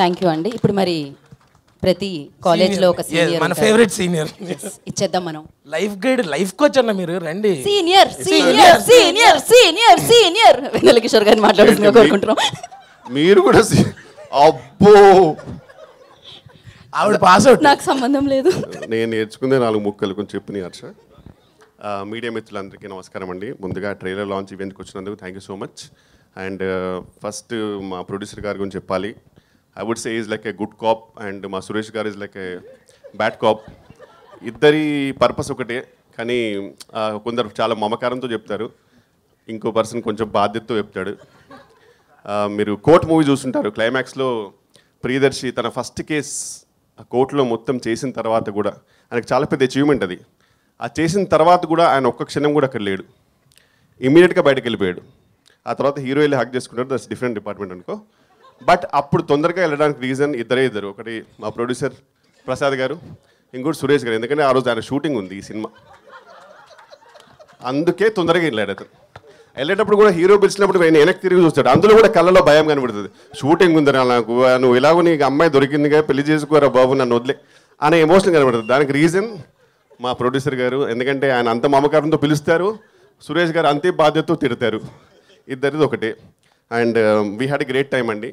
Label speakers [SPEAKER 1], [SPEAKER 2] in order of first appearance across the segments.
[SPEAKER 1] Thank you అండి. ఇప్పుడు మరి ప్రతి కాలేజ్లో ఒక సీనియర్,
[SPEAKER 2] మన ఫేవరెట్ సీనియర్
[SPEAKER 1] ఇచ్చేద్దాం మనం.
[SPEAKER 2] లైఫ్ గైడ్, లైఫ్ కోచ్ అన్న మీరు రండి.
[SPEAKER 1] Senior senior senior senior senior Vennela Kishore గారిని మాట్లాడుతుందిగా కోరుకుంటున్నాం.
[SPEAKER 3] మీరు కూడా అబ్బో
[SPEAKER 2] ఆవిడ పాస్ అవుట్,
[SPEAKER 1] నాకు సంబంధం లేదు.
[SPEAKER 3] నేను నేర్చుకుందే 4 ముక్కలు కొంచెం చెప్పినాయి హర్ష. మీడియా మిత్రులందరికీ నమస్కారం అండి. ముందుగా ట్రైలర్ లాంచ్ ఈవెంట్కి వచ్చినందుకు thank you so much. And first మా ప్రొడ్యూసర్ గారి గురించి చెప్పాలి. I would say is like a good cop and మా సురేష్ గారు is like a bad cop. ఇద్దరి పర్పస్ ఒకటే, కానీ కొందరు చాలా మమకారంతో చెప్తారు, ఇంకో పర్సన్ కొంచెం బాధ్యతతో చెప్తాడు. మీరు కోర్ట్ మూవీ చూస్తుంటారు, క్లైమాక్స్లో ప్రియదర్శి తన ఫస్ట్ కేస్ ఆ కోర్టులో మొత్తం చేసిన తర్వాత కూడా ఆయనకు చాలా పెద్ద అచీవ్మెంట్ అది. ఆ చేసిన తర్వాత కూడా ఆయన ఒక్క క్షణం కూడా అక్కడ లేడు, ఇమీడియట్గా బయటకు వెళ్ళిపోయాడు. ఆ తర్వాత హీరో వెళ్ళి హక్ చేసుకుంటారు, దట్స్ డిఫరెంట్ డిపార్ట్మెంట్ అనుకో. బట్ అప్పుడు తొందరగా వెళ్ళడానికి రీజన్ ఇద్దరు, ఒకటి మా ప్రొడ్యూసర్ ప్రసాద్ గారు, ఇంకోటి సురేష్ గారు. ఎందుకంటే ఆ రోజు ఆయన షూటింగ్ ఉంది ఈ సినిమా, అందుకే తొందరగా వెళ్ళాడు అతను. వెళ్ళేటప్పుడు కూడా హీరో పిలిచినప్పుడు ఆయన వెనక్కి తిరిగి చూస్తాడు, అందులో కూడా కళ్ళలో భయం కనబడుతుంది. షూటింగ్ ఉందిరా నాకు, నువ్వు ఇలాగో నీకు అమ్మాయి దొరికిందిగా, పెళ్లి చేసుకోరా బాబు నన్ను వదిలే అనే ఎమోషన్ కనబడుతుంది. దానికి రీజన్ మా ప్రొడ్యూసర్ గారు, ఎందుకంటే ఆయన అంత మమకారంతో పిలుస్తారు, సురేష్ గారు అంతే బాధ్యతతో తిడతారు. ఇద్దరిది ఒకటే. And we had a great time అండి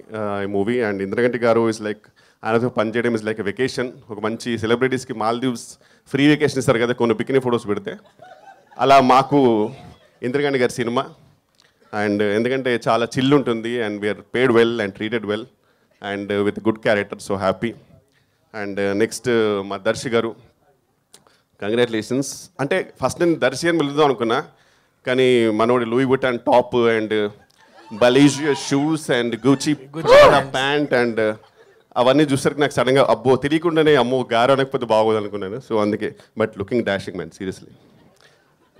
[SPEAKER 3] ఈ మూవీ. అండ్ ఇంద్రగంటి గారు ఇస్ లైక్, ఆయనతో పనిచేయడం ఇస్ లైక్ ఎ వెకేషన్. ఒక మంచి సెలబ్రిటీస్కి మాల్దీవ్స్ ఫ్రీ వెకేషన్ ఇస్తారు కదా కొన్ని బికినీ ఫొటోస్ పెడితే, అలా మాకు ఇంద్రగంటి గారి సినిమా. అండ్ ఎందుకంటే చాలా చిల్ ఉంటుంది and we are paid well and treated well and with good character, so happy. And next మా దర్శి గారు, కంగ్రాచులేషన్స్. అంటే ఫస్ట్ నేను దర్శి అని వెళ్దాం అనుకున్నా, కానీ మనోడి Louis Vuitton top and Balenciaga shoes and Gucci pant and అవన్నీ చూసరికి నాకు సడన్గా అబ్బో తెలియకుండానే అమ్మో గారు అనకపోతే బాగోదు అనుకున్నాను. సో అందుకే, but looking dashing man seriously.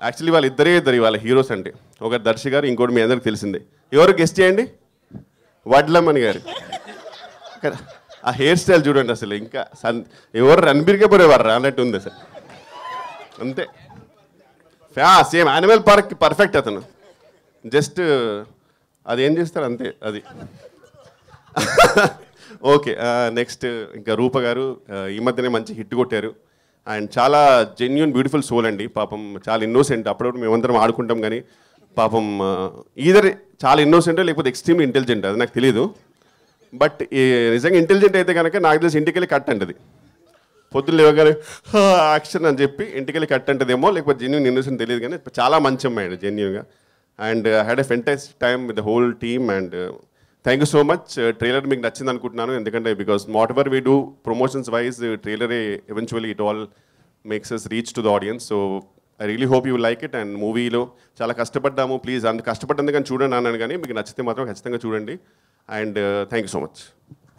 [SPEAKER 3] Actually వాళ్ళ ఇద్దరు వాళ్ళ హీరోస్ అంటే, ఒకటి దర్శి గారు, ఇంకోటి మీ అందరికి తెలిసిందే. ఎవరు గెస్ట్ చేయండి? వడ్లమ్మని గారు. ఆ హెయిర్ స్టైల్ చూడండి అసలు, ఇంకా ఎవరు రణబీర్ కపూర్ ఎవరు అన్నట్టు ఉంది అసలు, అంతే. సేమ్ యానిమల్ పార్క్కి పర్ఫెక్ట్ అతను. జస్ట్ అది ఏం చేస్తారు అంతే అది. ఓకే, నెక్స్ట్ ఇంకా రూప గారు ఈ మధ్యనే మంచి హిట్ కొట్టారు. అండ్ చాలా జెన్యున్ బ్యూటిఫుల్ సోల్ అండి. పాపం చాలా ఇన్నోసెంట్. అప్పుడప్పుడు మేమందరం ఆడుకుంటాం, కానీ పాపం ఈధర్ చాలా ఇన్నోసెంట్ లేకపోతే ఎక్స్ట్రీమ్లీ ఇంటెలిజెంట్, అది నాకు తెలియదు. బట్ నిజంగా ఇంటెలిజెంట్ అయితే కనుక నాకు తెలిసి ఇంటికి వెళ్ళి కట్ అంటది, పొద్దున్న లేవగానే యాక్షన్ అని చెప్పి ఇంటికి వెళ్ళి కట్ అంటదేమో, లేకపోతే జెన్యున్ ఇన్నోసెంట్ తెలియదు, కానీ చాలా మంచి అమ్మాయి జెన్యున్గా. And had a fantastic time with the whole team. And thank you so much. Trailer మీకు నచ్చింది అనుకుంటున్నాను, ఎందుకంటే because whatever we do promotions wise, ట్రైలరే eventually it all makes us reach to the audience. So I really hope you like it. And మూవీలో చాలా కష్టపడ్డాము, please అంత కష్టపడ్డందుకని చూడండి అన్నాను, కానీ మీకు నచ్చితే మాత్రం ఖచ్చితంగా చూడండి. And thank you so much.